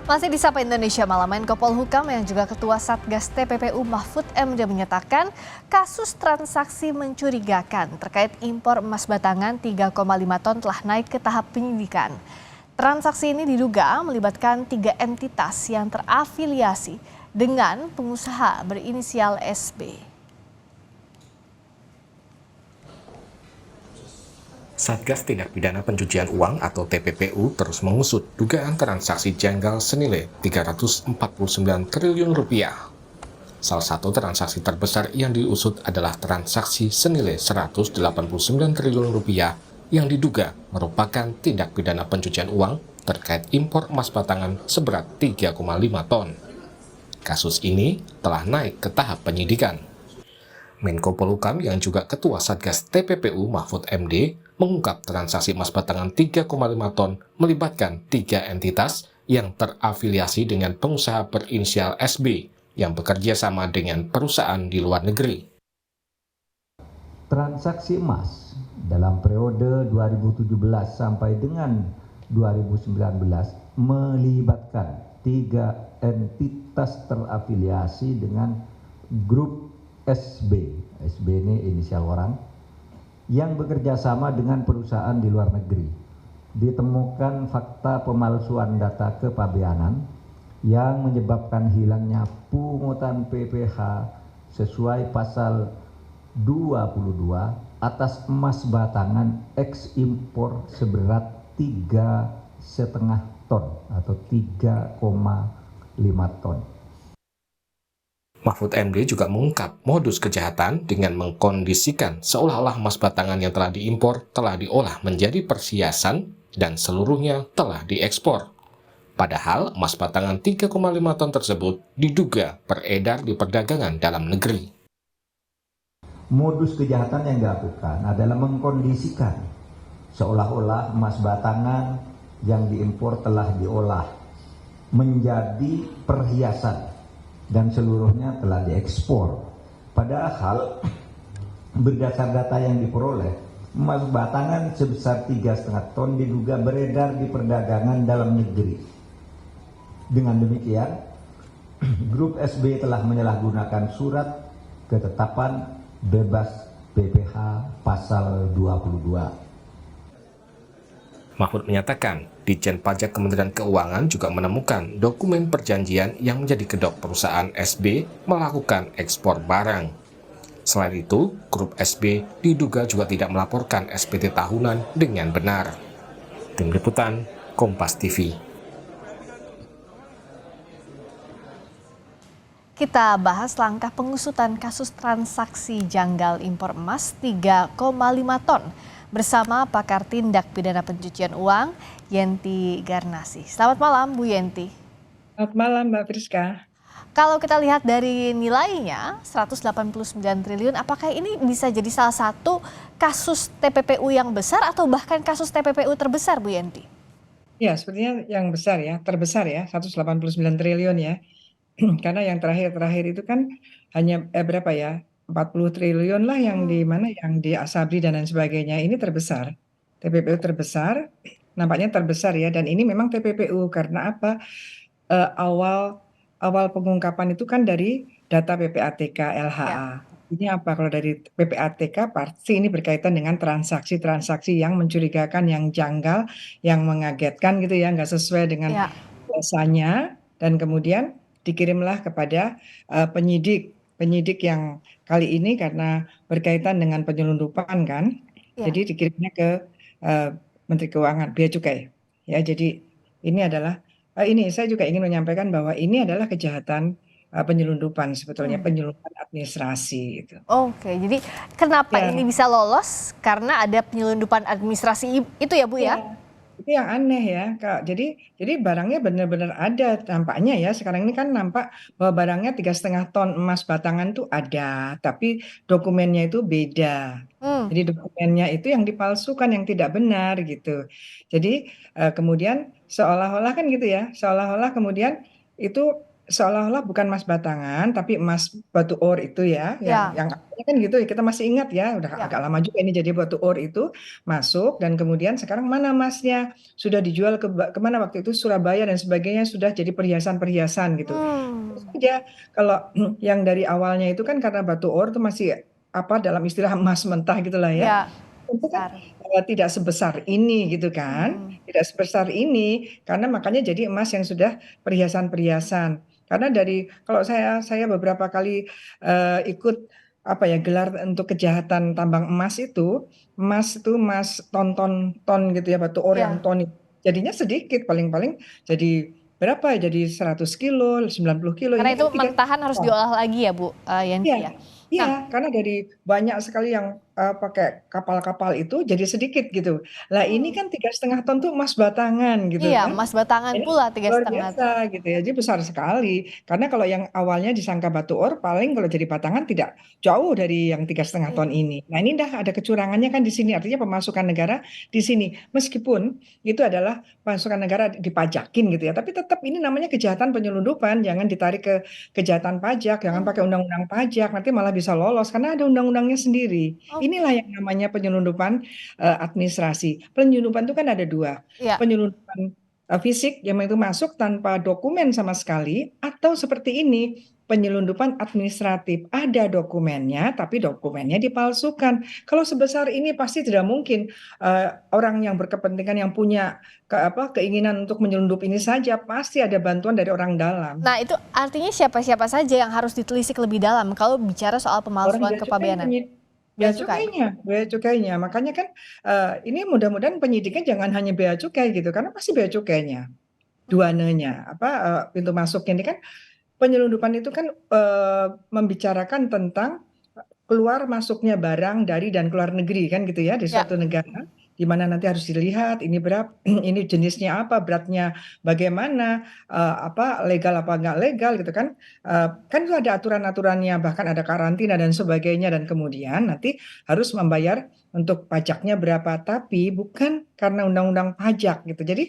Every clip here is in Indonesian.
Masih di Sapa Indonesia Malam, Menko Polhukam yang juga Ketua Satgas TPPU Mahfud MD menyatakan kasus transaksi mencurigakan terkait impor emas batangan 3,5 ton telah naik ke tahap penyidikan. Transaksi ini diduga melibatkan 3 entitas yang terafiliasi dengan pengusaha berinisial SB. Satgas Tindak Pidana Pencucian Uang atau TPPU terus mengusut dugaan transaksi janggal senilai 349 triliun rupiah. Salah satu transaksi terbesar yang diusut adalah transaksi senilai 189 triliun rupiah yang diduga merupakan tindak pidana pencucian uang terkait impor emas batangan seberat 3,5 ton. Kasus ini telah naik ke tahap penyidikan. Menko Polhukam yang juga Ketua Satgas TPPU Mahfud MD mengungkap transaksi emas batangan 3,5 ton melibatkan 3 entitas yang terafiliasi dengan pengusaha berinisial SB yang bekerja sama dengan perusahaan di luar negeri. Transaksi emas dalam periode 2017 sampai dengan 2019 melibatkan 3 entitas terafiliasi dengan grup SB. SB ini inisial orang yang bekerja sama dengan perusahaan di luar negeri. Ditemukan fakta pemalsuan data kepabeanan yang menyebabkan hilangnya pungutan PPh sesuai pasal 22 atas emas batangan ekspor seberat 3,5 ton atau 3,5 ton. Mahfud MD juga mengungkap modus kejahatan dengan mengkondisikan seolah-olah emas batangan yang telah diimpor telah diolah menjadi perhiasan dan seluruhnya telah diekspor. Padahal emas batangan 3,5 ton tersebut diduga beredar di perdagangan dalam negeri. Modus kejahatan yang dilakukan adalah mengkondisikan seolah-olah emas batangan yang diimpor telah diolah menjadi perhiasan dan seluruhnya telah diekspor. Padahal berdasar data yang diperoleh, emas batangan sebesar 3,5 ton diduga beredar di perdagangan dalam negeri. Dengan demikian, grup SB telah menyalahgunakan surat ketetapan bebas PPh pasal 22. Mahfud menyatakan, Ditjen Pajak Kementerian Keuangan juga menemukan dokumen perjanjian yang menjadi kedok perusahaan SB melakukan ekspor barang. Selain itu, grup SB diduga juga tidak melaporkan SPT tahunan dengan benar. Tim Liputan, Kompas TV. Kita bahas langkah pengusutan kasus transaksi janggal impor emas 3,5 ton bersama pakar tindak pidana pencucian uang Yenti Garnasi. Selamat malam Bu Yenti. Selamat malam Mbak Friska. Kalau kita lihat dari nilainya 189 triliun, apakah ini bisa jadi salah satu kasus TPPU yang besar atau bahkan kasus TPPU terbesar Bu Yenti? Ya, sepertinya yang besar ya, terbesar ya, 189 triliun ya. Karena yang terakhir itu kan hanya berapa ya? 40 triliun lah yang di mana yang di Asabri dan lain sebagainya. Ini terbesar. TPPU terbesar, nampaknya terbesar ya, dan ini memang TPPU karena apa? Awal pengungkapan itu kan dari data PPATK LHA. Ini apa? Kalau dari PPATK pasti ini berkaitan dengan transaksi-transaksi yang mencurigakan, yang janggal, yang mengagetkan gitu ya, nggak sesuai dengan biasanya, dan kemudian dikirimlah kepada penyidik yang kali ini karena berkaitan dengan penyelundupan kan, jadi dikirimnya ke Menteri Keuangan, Bea Cukai. Ya, jadi ini adalah ini saya juga ingin menyampaikan bahwa ini adalah kejahatan penyelundupan sebetulnya, penyelundupan administrasi gitu. Oke, jadi kenapa ini bisa lolos? Karena ada penyelundupan administrasi itu ya Bu ya? Itu yang aneh ya Kak. Jadi barangnya benar-benar ada tampaknya ya. Sekarang ini kan nampak bahwa barangnya 3,5 ton emas batangan tuh ada, tapi dokumennya itu beda. Jadi dokumennya itu yang dipalsukan, yang tidak benar gitu. Jadi kemudian seolah-olah kan gitu ya, seolah-olah kemudian itu seolah-olah bukan emas batangan, tapi emas batu or itu ya, Ya, yang awalnya kan gitu ya, kita masih ingat ya, udah ya. agak lama juga ini jadi batu or itu masuk dan kemudian sekarang mana emasnya? Sudah dijual kemana waktu itu Surabaya dan sebagainya sudah jadi perhiasan-perhiasan gitu. Terus Hmm, aja kalau yang dari awalnya itu kan karena batu or itu masih apa dalam istilah emas mentah gitulah ya. ya, Itu kan besar. tidak sebesar ini gitu kan, Hmm, tidak sebesar ini karena makanya jadi emas yang sudah perhiasan-perhiasan. Karena dari kalau saya beberapa kali ikut apa ya gelar untuk kejahatan tambang emas itu emas ton gitu ya batu or yang ya. ton itu. Jadinya sedikit paling-paling jadi berapa ya jadi 100 kilo, 90 kilo Karena ini itu kan 3 mentahan harus diolah lagi ya Bu Iya, Yenti ya. iya, Nah, karena dari banyak sekali yang pakai kapal-kapal itu jadi sedikit gitu. Lah ini hmm, kan 3,5 ton tuh emas batangan gitu iya kan. emas batangan Ini pula tiga luar setengah biasa ton. gitu ya, jadi besar sekali. Karena kalau yang awalnya disangka batu or, paling kalau jadi batangan tidak jauh dari yang 3,5 ton Iya. ini. Nah ini dah ada kecurangannya kan di sini, artinya pemasukan negara di sini. Meskipun itu adalah pemasukan negara dipajakin gitu ya, tapi tetap ini namanya kejahatan penyelundupan, jangan ditarik ke kejahatan pajak, jangan pakai Hmm, undang-undang pajak, nanti malah bisa lolos karena ada undang-undangnya sendiri. oke. Inilah yang namanya penyelundupan administrasi. Penyelundupan itu kan ada dua, Iya. penyelundupan fisik yang itu masuk tanpa dokumen sama sekali, atau seperti ini penyelundupan administratif ada dokumennya tapi dokumennya dipalsukan. Kalau sebesar ini pasti tidak mungkin orang yang berkepentingan yang punya keinginan untuk menyelundup ini saja pasti ada bantuan dari orang dalam. Nah itu artinya siapa-siapa saja yang harus ditelisik lebih dalam kalau bicara soal Orang pemalsuan bea cukai kepabeanan. bea Bea cukai. cukainya, bea cukainya. Makanya kan ini mudah-mudahan penyidiknya jangan hanya bea cukai gitu, karena pasti bea cukainya, duananya, pintu masuknya ini kan penyelundupan itu kan membicarakan tentang keluar masuknya barang dari dan keluar negeri kan gitu ya di Ya. suatu negara di mana nanti harus dilihat ini berapa ini jenisnya apa beratnya bagaimana apa legal apa nggak legal gitu kan. Kan itu ada aturan-aturannya bahkan ada karantina dan sebagainya dan kemudian nanti harus membayar untuk pajaknya berapa tapi bukan karena undang-undang pajak gitu jadi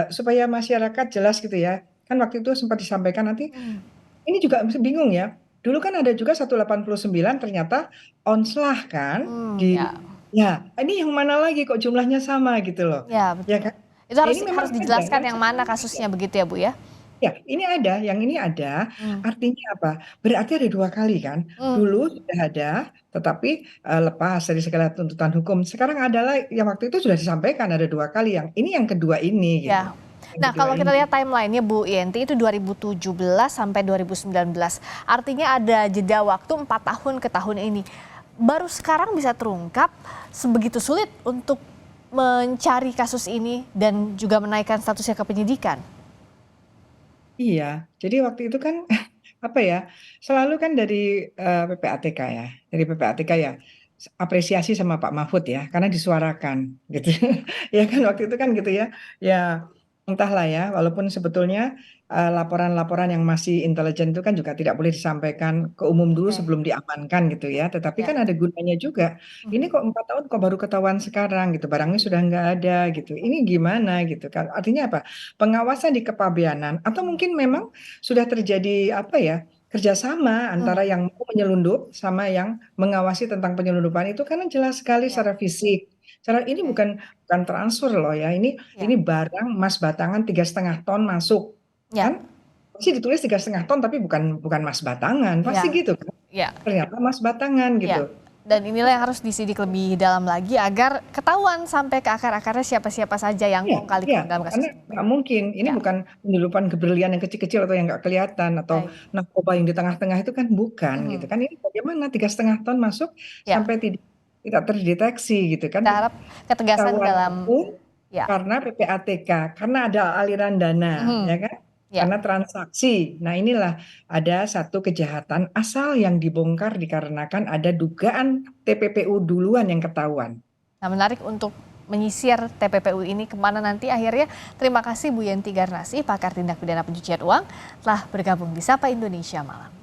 supaya masyarakat jelas gitu ya kan waktu itu sempat disampaikan nanti Hmm, ini juga bingung ya. Dulu kan ada juga 189 ternyata onslah kan ya. ya ini yang mana lagi kok jumlahnya sama gitu loh. Ya Ya betul. kan? Itu Ya harus ini memang harus ada dijelaskan yang yang satu mana ini ada. kasusnya begitu ya Bu ya. Ya, ini ada, yang ini ada, Hmm. artinya apa? Berarti ada dua kali kan? Hmm. Dulu sudah ada, tetapi lepas dari segala tuntutan hukum. Sekarang adalah yang waktu itu sudah disampaikan ada dua kali, yang ini yang kedua ini gitu. Ya. Yang Nah, kedua kalau kita ini. lihat timeline-nya Bu Yenti itu 2017 sampai 2019. Artinya ada jeda waktu 4 tahun ke tahun ini. Baru sekarang bisa terungkap sebegitu sulit untuk mencari kasus ini dan juga menaikkan statusnya ke penyidikan. Iya, jadi waktu itu kan apa ya, selalu kan dari PPATK ya, dari PPATK ya apresiasi sama Pak Mahfud ya, karena disuarakan gitu. Ya kan waktu itu kan gitu ya. Ya entahlah ya, walaupun sebetulnya laporan-laporan yang masih intelijen itu kan juga tidak boleh disampaikan ke umum dulu Oke. sebelum diamankan gitu ya. Tetapi Ya. kan ada gunanya juga. Ini Mhm. kok 4 tahun kok baru ketahuan sekarang gitu, barangnya sudah nggak ada gitu. Ini gimana gitu kan? Artinya apa? Pengawasan di kepabeanan atau mungkin memang sudah terjadi apa ya? Kerjasama Hmm. antara yang mau menyelundup sama yang mengawasi tentang penyelundupan itu karena jelas sekali Ya. secara fisik. Cara ini Oke. bukan transfer loh ya. Ini Ya. barang emas batangan 3,5 ton masuk Ya. kan? Pasti ditulis 3,5 ton tapi bukan bukan emas batangan. Pasti Ya. gitu kan? Ya. Ternyata emas batangan Ya. gitu. Dan inilah yang harus disidik lebih dalam lagi agar ketahuan sampai ke akar-akarnya siapa-siapa saja yang Iya, kong kali iya, kong dalam karena kasus ini. nggak mungkin. Ini Ya. bukan penyelundupan keberlian yang kecil-kecil atau yang nggak kelihatan atau Baik. narkoba yang di tengah-tengah itu kan bukan gitu Mhm. kan. Ini bagaimana 3,5 ton masuk Ya. sampai tidak terdeteksi gitu kan. Kita harap ketegasan Ketahuan dalam itu ya. karena PPATK, karena ada aliran dana, ya Mhm. kan? Ya. Karena transaksi. Nah, inilah ada satu kejahatan asal yang dibongkar dikarenakan ada dugaan TPPU duluan yang ketahuan. Nah, menarik untuk menyisir TPPU ini kemana nanti akhirnya. Terima kasih Bu Yenti Garnasi, pakar tindak pidana pencucian uang, telah bergabung di Sapa Indonesia Malam.